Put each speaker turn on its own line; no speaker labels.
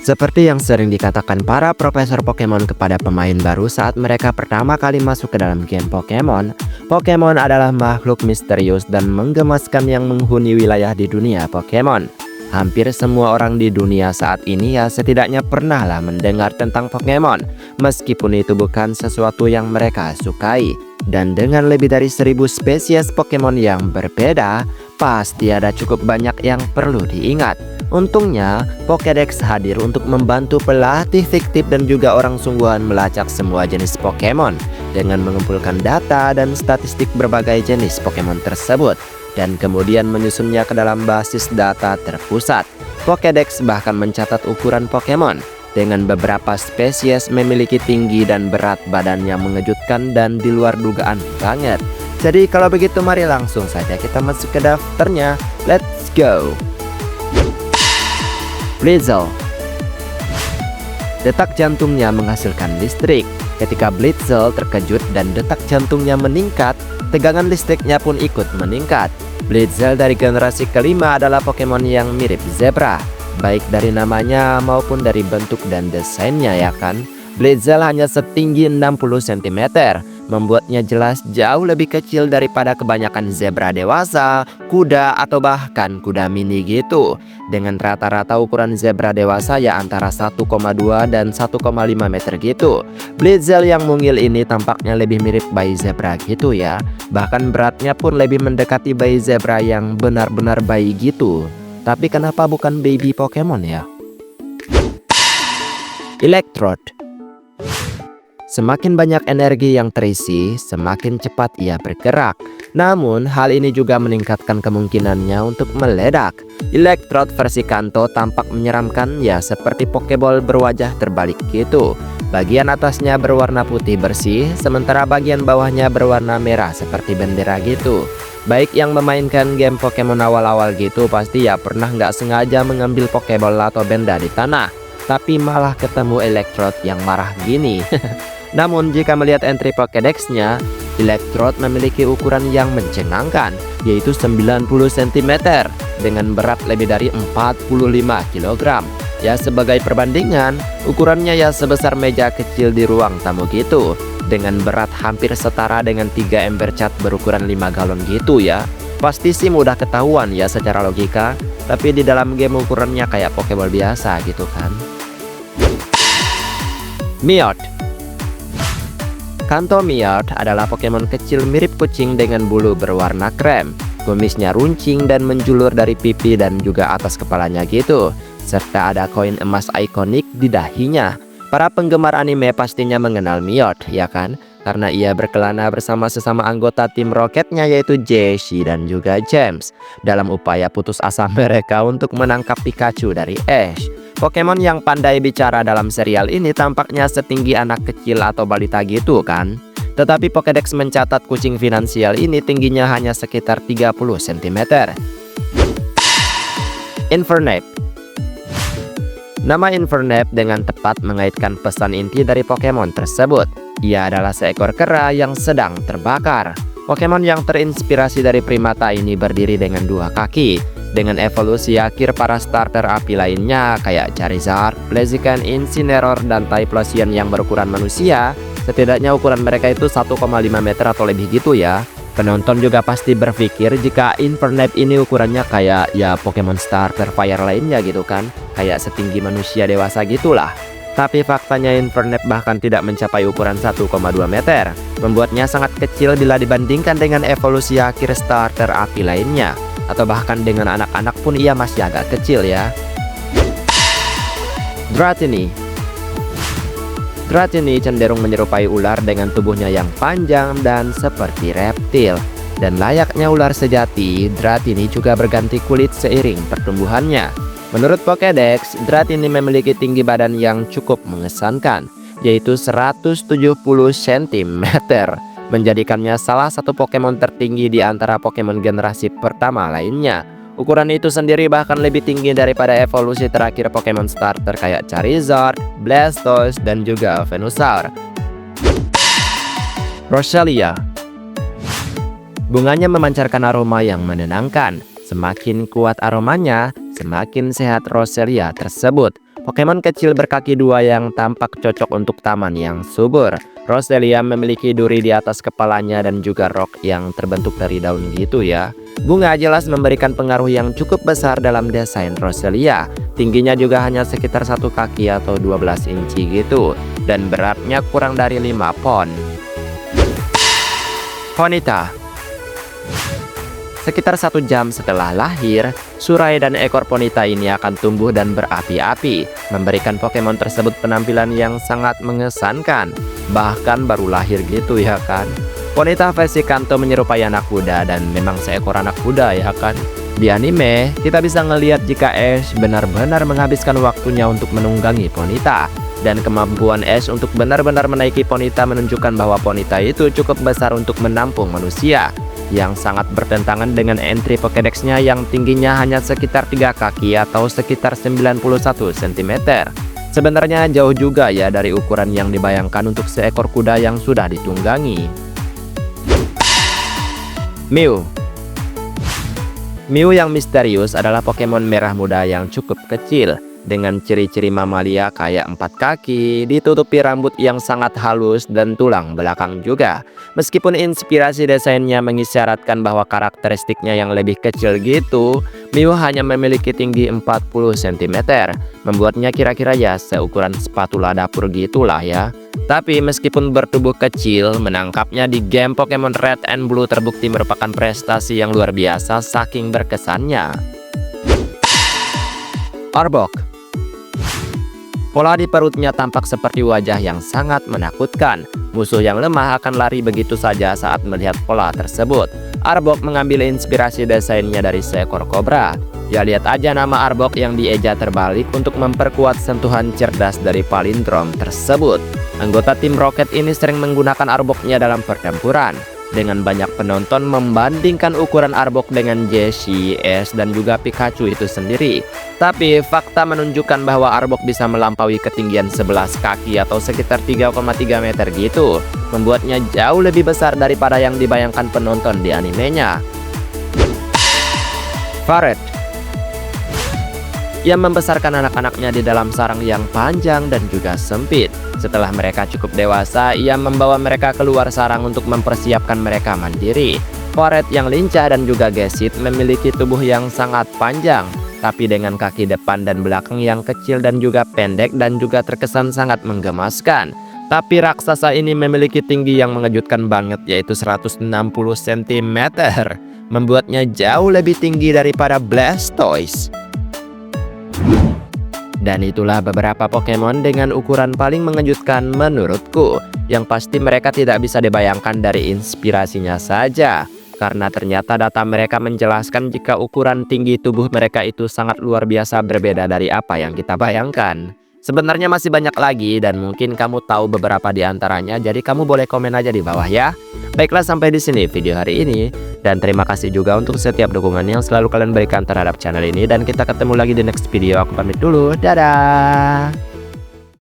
Seperti yang sering dikatakan para profesor Pokemon kepada pemain baru saat mereka pertama kali masuk ke dalam game Pokemon, Pokemon adalah makhluk misterius dan menggemaskan yang menghuni wilayah di dunia Pokemon. Hampir semua orang di dunia saat ini ya setidaknya pernah lah mendengar tentang Pokemon, meskipun itu bukan sesuatu yang mereka sukai. Dan dengan lebih dari 1000 spesies Pokemon yang berbeda, pasti ada cukup banyak yang perlu diingat. Untungnya, Pokédex hadir untuk membantu pelatih fiktif dan juga orang sungguhan melacak semua jenis Pokemon dengan mengumpulkan data dan statistik berbagai jenis Pokemon tersebut dan kemudian menyusunnya ke dalam basis data terpusat. Pokédex bahkan mencatat ukuran Pokemon dengan beberapa spesies memiliki tinggi dan berat badan yang mengejutkan dan di luar dugaan banget. Jadi kalau begitu mari langsung saja kita masuk ke daftarnya. Let's go! Blitzle. Detak jantungnya menghasilkan listrik. Ketika Blitzle terkejut dan detak jantungnya meningkat, tegangan listriknya pun ikut meningkat. Blitzle dari generasi kelima adalah Pokemon yang mirip zebra, baik dari namanya maupun dari bentuk dan desainnya ya kan. Blitzle hanya setinggi 60 cm, membuatnya jelas jauh lebih kecil daripada kebanyakan zebra dewasa, kuda atau bahkan kuda mini gitu. Dengan rata-rata ukuran zebra dewasa ya antara 1,2 dan 1,5 meter gitu. Blitzle yang mungil ini tampaknya lebih mirip bayi zebra gitu ya. Bahkan beratnya pun lebih mendekati bayi zebra yang benar-benar bayi gitu. Tapi kenapa bukan baby Pokemon ya? Electrode. Semakin banyak energi yang terisi, semakin cepat ia bergerak. Namun, hal ini juga meningkatkan kemungkinannya untuk meledak. Electrode versi Kanto tampak menyeramkan ya seperti Pokeball berwajah terbalik gitu. Bagian atasnya berwarna putih bersih, sementara bagian bawahnya berwarna merah seperti bendera gitu. Baik yang memainkan game Pokemon awal-awal gitu pasti ya pernah nggak sengaja mengambil Pokeball atau benda di tanah, tapi malah ketemu Electrode yang marah gini. Namun jika melihat entry Pokédex-nya, Electrode memiliki ukuran yang mencengangkan, yaitu 90 cm dengan berat lebih dari 45 kg. Ya sebagai perbandingan, ukurannya ya sebesar meja kecil di ruang tamu gitu, dengan berat hampir setara dengan 3 ember cat berukuran 5 galon gitu ya. Pasti sih mudah ketahuan ya secara logika, tapi di dalam game ukurannya kayak Pokeball biasa gitu kan. Meowth. Kanto Meowth adalah Pokemon kecil mirip kucing dengan bulu berwarna krem. Kumisnya runcing dan menjulur dari pipi dan juga atas kepalanya gitu. Serta ada koin emas ikonik di dahinya. Para penggemar anime pastinya mengenal Meowth ya kan? Karena ia berkelana bersama sesama anggota tim Rocketnya yaitu Jessie dan juga James dalam upaya putus asa mereka untuk menangkap Pikachu dari Ash. Pokemon yang pandai bicara dalam serial ini tampaknya setinggi anak kecil atau balita gitu kan. Tetapi Pokédex mencatat kucing finansial ini tingginya hanya sekitar 30 cm. Infernape. Nama Infernape dengan tepat mengaitkan pesan inti dari Pokemon tersebut. Ia adalah seekor kera yang sedang terbakar. Pokemon yang terinspirasi dari primata ini berdiri dengan 2 kaki. Dengan evolusi akhir para starter api lainnya kayak Charizard, Blaziken, Incineroar, dan Typhlosion yang berukuran manusia, setidaknya ukuran mereka itu 1,5 meter atau lebih gitu ya. Penonton juga pasti berpikir jika Infernape ini ukurannya kayak ya Pokemon starter fire lainnya gitu kan, kayak setinggi manusia dewasa gitulah. Tapi faktanya Infernape bahkan tidak mencapai ukuran 1,2 meter, membuatnya sangat kecil bila dibandingkan dengan evolusi akhir starter api lainnya. Atau bahkan dengan anak-anak pun ia masih agak kecil ya. Dratini. Dratini cenderung menyerupai ular dengan tubuhnya yang panjang dan seperti reptil. Dan layaknya ular sejati, Dratini juga berganti kulit seiring pertumbuhannya. Menurut Pokédex, Dratini memiliki tinggi badan yang cukup mengesankan, yaitu 170 cm. Menjadikannya salah satu Pokemon tertinggi di antara Pokemon generasi pertama lainnya. Ukuran itu sendiri bahkan lebih tinggi daripada evolusi terakhir Pokemon starter kayak Charizard, Blastoise, dan juga Venusaur. Roselia. Bunganya memancarkan aroma yang menenangkan. Semakin kuat aromanya, semakin sehat Roselia tersebut. Pokemon kecil berkaki dua yang tampak cocok untuk taman yang subur. Roselia memiliki duri di atas kepalanya dan juga rok yang terbentuk dari daun gitu ya. Bunga jelas memberikan pengaruh yang cukup besar dalam desain Roselia. Tingginya juga hanya sekitar 1 kaki atau 12 inci gitu. Dan beratnya kurang dari 5 pon. Ponyta. Sekitar 1 jam setelah lahir, surai dan ekor Ponyta ini akan tumbuh dan berapi-api, memberikan Pokemon tersebut penampilan yang sangat mengesankan. Bahkan baru lahir gitu ya kan. Ponyta versi Kanto menyerupai anak kuda dan memang seekor anak kuda ya kan. Di anime, kita bisa ngelihat jika Ash benar-benar menghabiskan waktunya untuk menunggangi Ponyta. Dan kemampuan Ash untuk benar-benar menaiki Ponyta menunjukkan bahwa Ponyta itu cukup besar untuk menampung manusia, yang sangat bertentangan dengan entry Pokédex-nya yang tingginya hanya sekitar 3 kaki atau sekitar 91 cm. Sebenarnya jauh juga ya dari ukuran yang dibayangkan untuk seekor kuda yang sudah ditunggangi. Mew. Mew yang misterius adalah Pokemon merah muda yang cukup kecil, dengan ciri-ciri mamalia kayak 4 kaki, ditutupi rambut yang sangat halus dan tulang belakang juga. Meskipun inspirasi desainnya mengisyaratkan bahwa karakteristiknya yang lebih kecil gitu, Mew hanya memiliki tinggi 40 cm, membuatnya kira-kira ya seukuran spatula dapur gitulah ya. Tapi meskipun bertubuh kecil, menangkapnya di game Pokemon Red and Blue terbukti merupakan prestasi yang luar biasa saking berkesannya. Arbok. Pola di perutnya tampak seperti wajah yang sangat menakutkan. Musuh yang lemah akan lari begitu saja saat melihat pola tersebut. Arbok mengambil inspirasi desainnya dari seekor kobra. Ya lihat aja nama Arbok yang dieja terbalik untuk memperkuat sentuhan cerdas dari palindrom tersebut. Anggota tim Rocket ini sering menggunakan Arboknya dalam pertempuran. Dengan banyak penonton membandingkan ukuran Arbok dengan Jessie, Ash, dan juga Pikachu itu sendiri. Tapi fakta menunjukkan bahwa Arbok bisa melampaui ketinggian 11 kaki atau sekitar 3,3 meter gitu, membuatnya jauh lebih besar daripada yang dibayangkan penonton di animenya. Farret. Ia membesarkan anak-anaknya di dalam sarang yang panjang dan juga sempit. Setelah mereka cukup dewasa, ia membawa mereka keluar sarang untuk mempersiapkan mereka mandiri. Farret yang lincah dan juga gesit memiliki tubuh yang sangat panjang, tapi dengan kaki depan dan belakang yang kecil dan juga pendek dan juga terkesan sangat menggemaskan. Tapi raksasa ini memiliki tinggi yang mengejutkan banget, yaitu 160 cm, membuatnya jauh lebih tinggi daripada Blastoise. Dan itulah beberapa Pokemon dengan ukuran paling mengejutkan menurutku, yang pasti mereka tidak bisa dibayangkan dari inspirasinya saja, karena ternyata data mereka menjelaskan jika ukuran tinggi tubuh mereka itu sangat luar biasa berbeda dari apa yang kita bayangkan. Sebenarnya masih banyak lagi dan mungkin kamu tahu beberapa di antaranya, jadi kamu boleh komen aja di bawah ya. Baiklah, sampai di sini video hari ini. Dan terima kasih juga untuk setiap dukungan yang selalu kalian berikan terhadap channel ini. Dan kita ketemu lagi di next video. Aku pamit dulu. Dadah!